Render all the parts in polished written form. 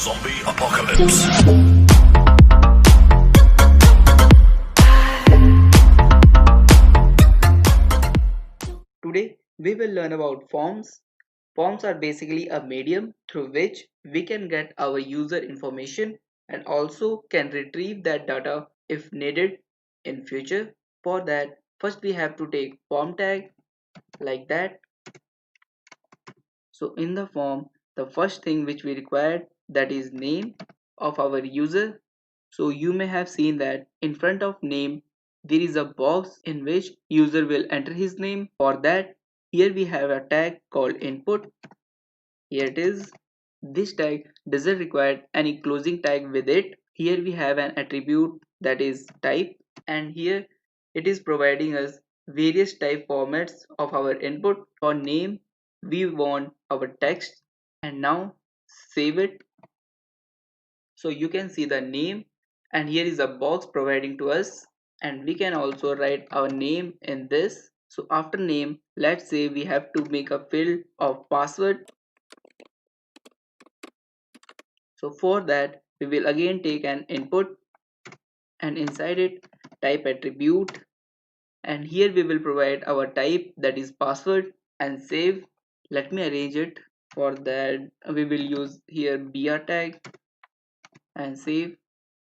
Zombie apocalypse. Today, we will learn about forms. Forms are basically a medium through which we can get our user information and also can retrieve that data if needed in future. For that, first we have to take form tag like that. So in the form, the first thing which we require, that is name of our user. So you may have seen that in front of name there is a box in which user will enter his name. For that, here we have a tag called input. Here it is. This tag doesn't require any closing tag with it. Here we have an attribute, that is type, and here it is providing us various type formats of our input. For name, we want our text, and now save it. So you can see the name, and here is a box providing to us, and we can also write our name in this. So after name, let's say we have to make a field of password. So for that, we will again take an input, and inside it type attribute, and here we will provide our type, that is password, and save. Let me arrange it. For that, we will use here br tag and save.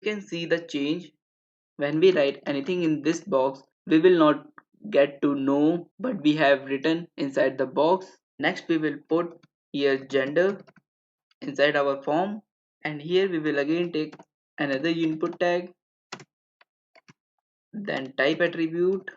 You can see the change. When we write anything in this box, we will not get to know but we have written inside the box. Next we will put here gender inside our form, and here we will again take another input tag, then type attribute,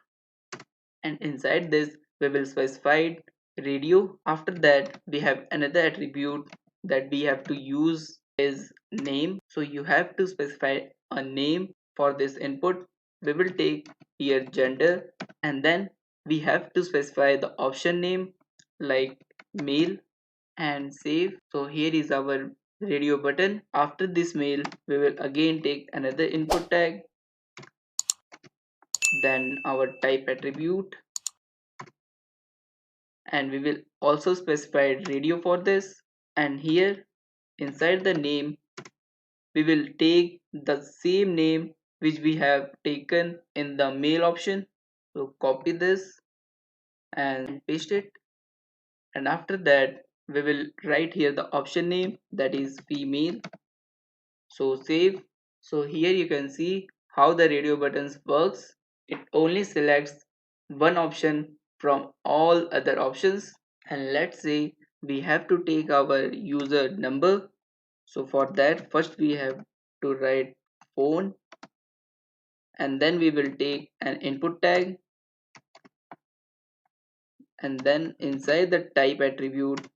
and inside this we will specify radio. After that, we have another attribute that we have to use is name. So you have to specify a name for this input. We will take here gender, and then we have to specify the option name like male, and save. So here is our radio button. After this mail, we will again take another input tag, then our type attribute, and we will also specify radio for this. And here inside the name, we will take the same name which we have taken in the mail option. So copy this and paste it, and after that we will write here the option name, that is female. So save. So here you can see how the radio buttons works. It only selects one option from all other options. And let's say we have to take our user number. So for that, first we have to write phone, and then we will take an input tag, and then inside the type attribute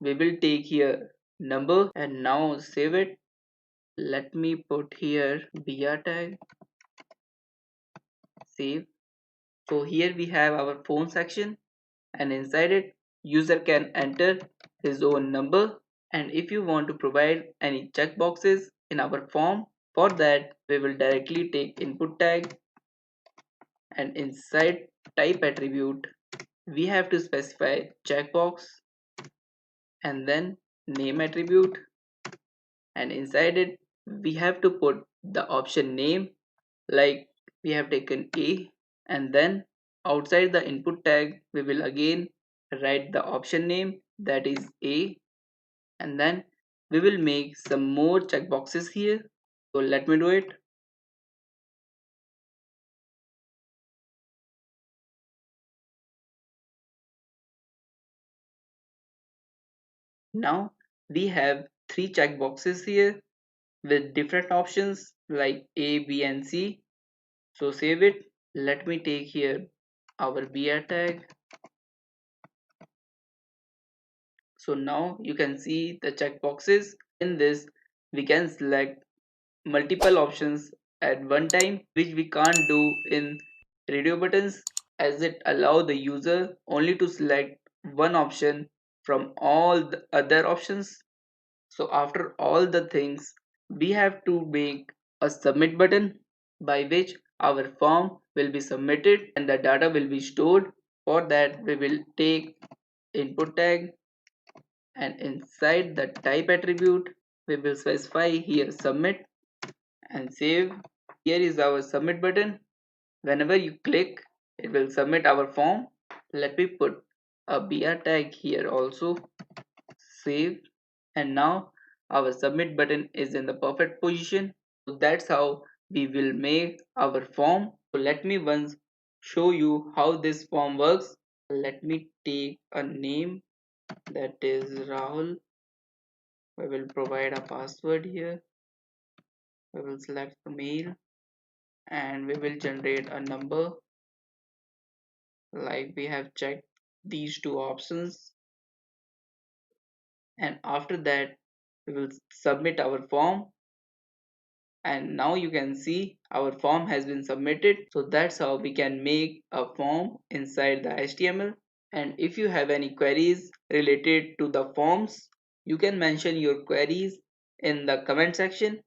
we will take here number, and now save it. Let me put here br tag, save. So here we have our phone section, and inside it user can enter his own number. And if you want to provide any checkboxes in our form, for that we will directly take input tag, and inside type attribute we have to specify checkbox, and then name attribute, and inside it we have to put the option name like we have taken A, and then outside the input tag we will again write the option name, that is A, and then we will make some more checkboxes here. So let me do it. Now we have three checkboxes here with different options like A, B, and C. So save it. Let me take here our BR tag. So now you can see the checkboxes. In this, we can select multiple options at one time, which we can't do in radio buttons, as it allow the user only to select one option from all the other options. So after all the things, we have to make a submit button by which our form will be submitted and the data will be stored. For that, we will take input tag, and inside the type attribute we will specify here submit and save. Here is our submit button. Whenever you click, it will submit our form. Let me put a BR tag here also. Save. And now our submit button is in the perfect position. So that's how we will make our form. So let me once show you how this form works. Let me take a name, that is Rahul. We will provide a password here. We will select the mail and we will generate a number like we have checked these two options, and after that we will submit our form. And now you can see our form has been submitted. So that's how we can make a form inside the HTML. And if you have any queries related to the forms, you can mention your queries in the comment section.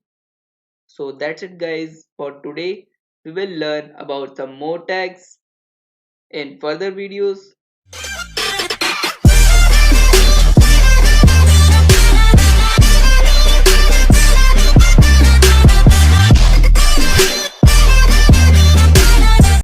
So that's it guys for today. We will learn about some more tags in further videos.